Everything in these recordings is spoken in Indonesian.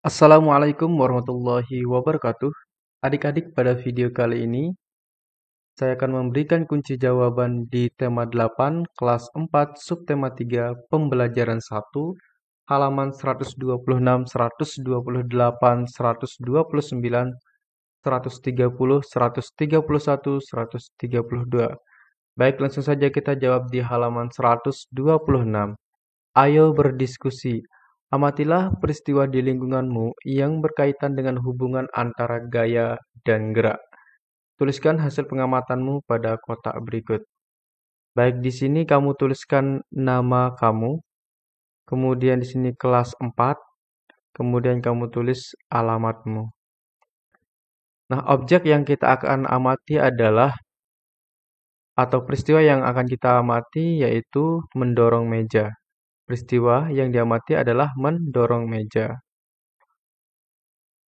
Assalamualaikum warahmatullahi wabarakatuh. Adik-adik, pada video kali ini saya akan memberikan kunci jawaban di tema 8, kelas 4, subtema 3, pembelajaran 1, halaman 126, 128, 129, 130, 131, 132. Baik, langsung saja kita jawab di halaman 126. Ayo berdiskusi. Amatilah peristiwa di lingkunganmu yang berkaitan dengan hubungan antara gaya dan gerak. Tuliskan hasil pengamatanmu pada kotak berikut. Baik, di sini kamu tuliskan nama kamu, kemudian di sini kelas 4, kemudian kamu tulis alamatmu. Nah, objek yang kita akan amati adalah, atau peristiwa yang akan kita amati yaitu mendorong meja. Peristiwa yang diamati adalah mendorong meja.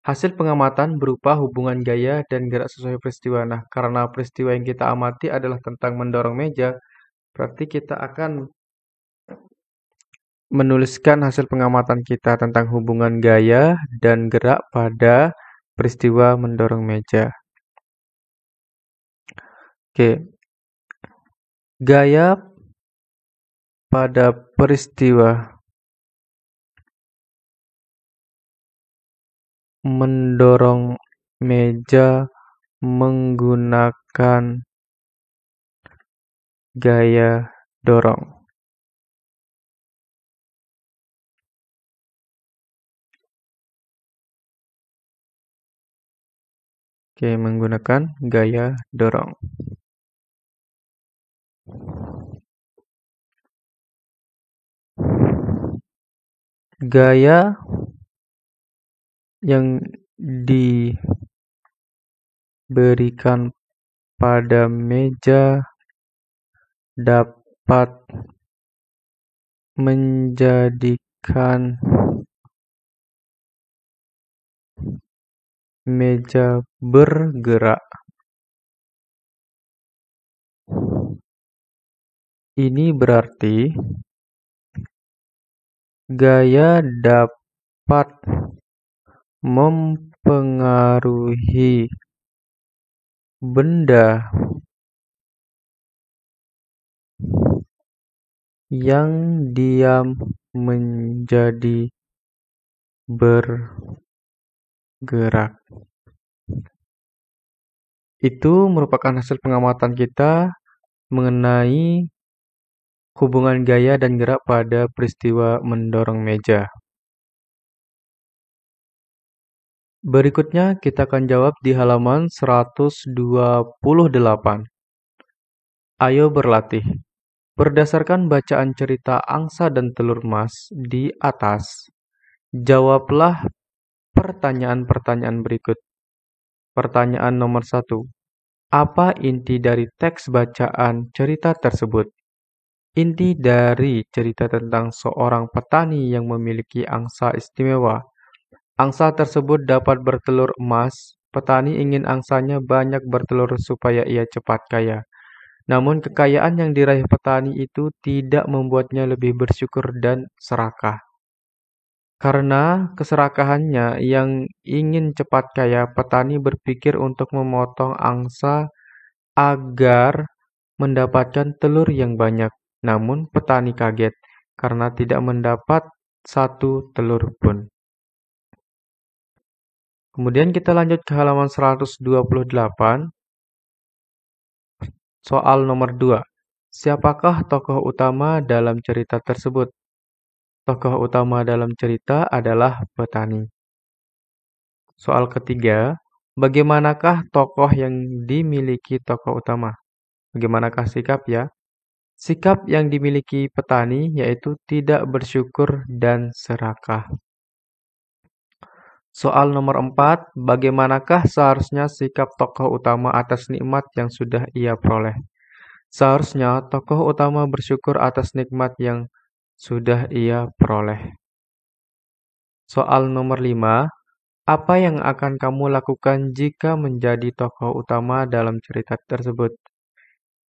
Hasil pengamatan berupa hubungan gaya dan gerak sesuai peristiwa. Nah, karena peristiwa yang kita amati adalah tentang mendorong meja, berarti kita akan menuliskan hasil pengamatan kita tentang hubungan gaya dan gerak pada peristiwa mendorong meja. Oke, gaya pada peristiwa mendorong meja menggunakan gaya dorong. Oke, menggunakan gaya dorong. Gaya yang diberikan pada meja dapat menjadikan meja bergerak. Ini berarti gaya dapat mempengaruhi benda yang diam menjadi bergerak. Itu merupakan hasil pengamatan kita mengenai hubungan gaya dan gerak pada peristiwa mendorong meja. Berikutnya kita akan jawab di halaman 128. Ayo berlatih. Berdasarkan bacaan cerita angsa dan telur emas di atas, jawablah pertanyaan-pertanyaan berikut. Pertanyaan nomor 1. Apa inti dari teks bacaan cerita tersebut? Inti dari cerita tentang seorang petani yang memiliki angsa istimewa. Angsa tersebut dapat bertelur emas. Petani ingin angsanya banyak bertelur supaya ia cepat kaya. Namun kekayaan yang diraih petani itu tidak membuatnya lebih bersyukur dan serakah. Karena keserakahannya yang ingin cepat kaya, petani berpikir untuk memotong angsa agar mendapatkan telur yang banyak. Namun petani kaget karena tidak mendapat satu telur pun. Kemudian kita lanjut ke halaman 128. Soal nomor 2. Siapakah tokoh utama dalam cerita tersebut? Tokoh utama dalam cerita adalah petani. Soal ketiga, bagaimanakah tokoh yang dimiliki tokoh utama? Bagaimanakah sikap ya? Sikap yang dimiliki petani yaitu tidak bersyukur dan serakah. Soal nomor 4, bagaimanakah seharusnya sikap tokoh utama atas nikmat yang sudah ia peroleh? Seharusnya tokoh utama bersyukur atas nikmat yang sudah ia peroleh. Soal nomor 5, apa yang akan kamu lakukan jika menjadi tokoh utama dalam cerita tersebut?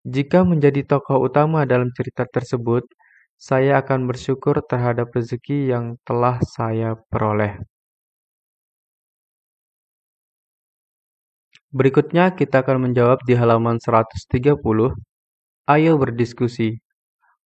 Jika menjadi tokoh utama dalam cerita tersebut, saya akan bersyukur terhadap rezeki yang telah saya peroleh. Berikutnya kita akan menjawab di halaman 130. Ayo berdiskusi.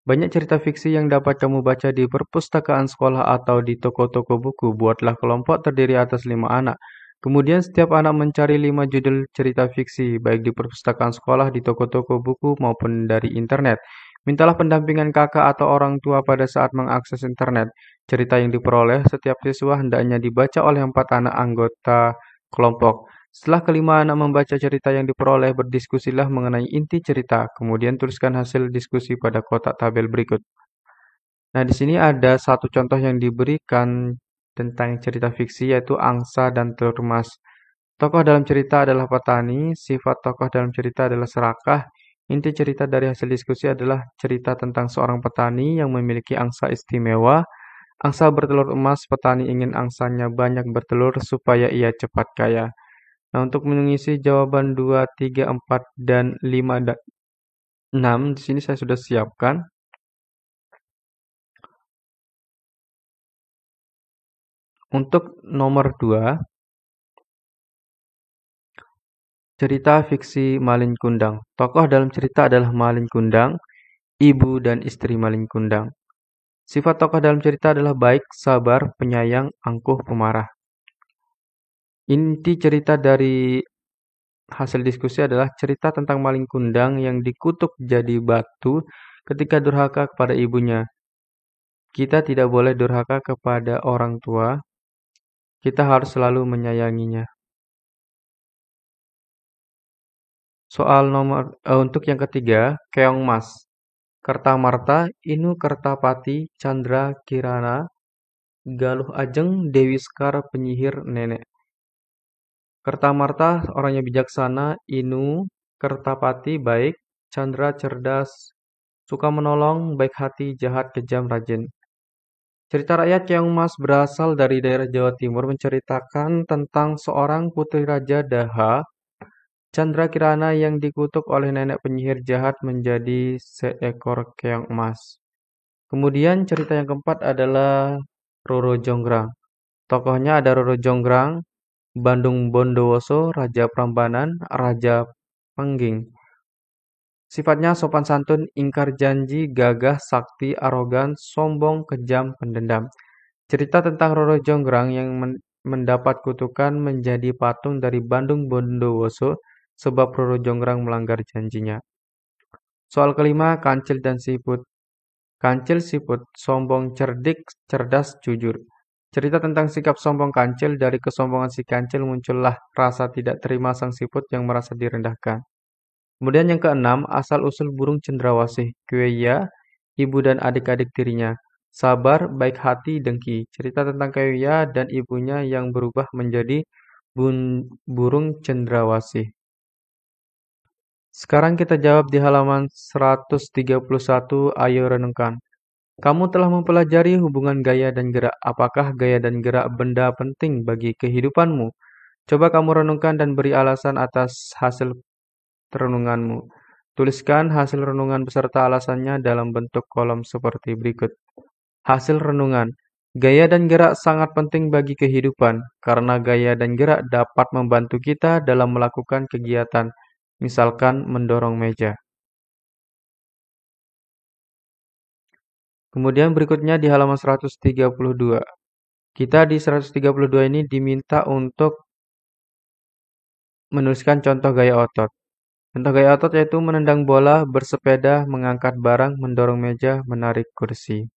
Banyak cerita fiksi yang dapat kamu baca di perpustakaan sekolah atau di toko-toko buku. Buatlah kelompok terdiri atas 5 anak. Kemudian setiap anak mencari 5 judul cerita fiksi, baik di perpustakaan sekolah, di toko-toko buku, maupun dari internet. Mintalah pendampingan kakak atau orang tua pada saat mengakses internet. Cerita yang diperoleh setiap siswa hendaknya dibaca oleh 4 anak anggota kelompok. Setelah kelima anak membaca cerita yang diperoleh, berdiskusilah mengenai inti cerita. Kemudian tuliskan hasil diskusi pada kotak tabel berikut. Nah, di sini ada satu contoh yang diberikan tentang cerita fiksi, yaitu Angsa dan Telur Emas. Tokoh dalam cerita adalah petani, sifat tokoh dalam cerita adalah serakah. Inti cerita dari hasil diskusi adalah cerita tentang seorang petani yang memiliki angsa istimewa. Angsa bertelur emas, petani ingin angsanya banyak bertelur supaya ia cepat kaya. Nah, untuk mengisi jawaban 2, 3, 4, dan 5, dan 6, di sini saya sudah siapkan. Untuk nomor 2, cerita fiksi Malin Kundang. Tokoh dalam cerita adalah Malin Kundang, ibu dan istri Malin Kundang. Sifat tokoh dalam cerita adalah baik, sabar, penyayang, angkuh, pemarah. Inti cerita dari hasil diskusi adalah cerita tentang Malin Kundang yang dikutuk jadi batu ketika durhaka kepada ibunya. Kita tidak boleh durhaka kepada orang tua, kita harus selalu menyayanginya. Untuk yang ketiga, Keong Mas. Kertamarta, Inu Kertapati, Chandra Kirana, Galuh Ajeng, Dewi Sekar, penyihir nenek. Kertamarta orangnya bijaksana, Inu Kertapati baik, Chandra cerdas, suka menolong, baik hati, jahat, kejam, rajin. Cerita rakyat Keong Mas berasal dari daerah Jawa Timur, menceritakan tentang seorang putri raja Daha, Chandra Kirana, yang dikutuk oleh nenek penyihir jahat menjadi seekor keong emas. Kemudian cerita yang keempat adalah Roro Jonggrang. Tokohnya ada Roro Jonggrang, Bandung Bondowoso, Raja Prambanan, Raja Pengging. Sifatnya sopan santun, ingkar janji, gagah, sakti, arogan, sombong, kejam, pendendam. Cerita tentang Roro Jonggrang yang mendapat kutukan menjadi patung dari Bandung Bondowoso sebab Roro Jonggrang melanggar janjinya. Soal kelima, Kancil dan Siput. Kancil Siput, sombong, cerdik, cerdas, jujur. Cerita tentang sikap sombong Kancil. Dari kesombongan si Kancil muncullah rasa tidak terima sang siput yang merasa direndahkan. Kemudian yang keenam, asal-usul burung cendrawasih. Kueya, ibu dan adik-adik tirinya. Sabar, baik hati, dengki. Cerita tentang Kueya dan ibunya yang berubah menjadi burung cendrawasih. Sekarang kita jawab di halaman 131, ayo renungkan. Kamu telah mempelajari hubungan gaya dan gerak. Apakah gaya dan gerak benda penting bagi kehidupanmu? Coba kamu renungkan dan beri alasan atas hasil renunganmu. Tuliskan hasil renungan beserta alasannya dalam bentuk kolom seperti berikut. Hasil renungan. Gaya dan gerak sangat penting bagi kehidupan, karena gaya dan gerak dapat membantu kita dalam melakukan kegiatan, misalkan mendorong meja. Kemudian berikutnya di halaman 132. Kita di 132 ini diminta untuk menuliskan contoh gaya otot. Contoh gaya otot yaitu menendang bola, bersepeda, mengangkat barang, mendorong meja, menarik kursi.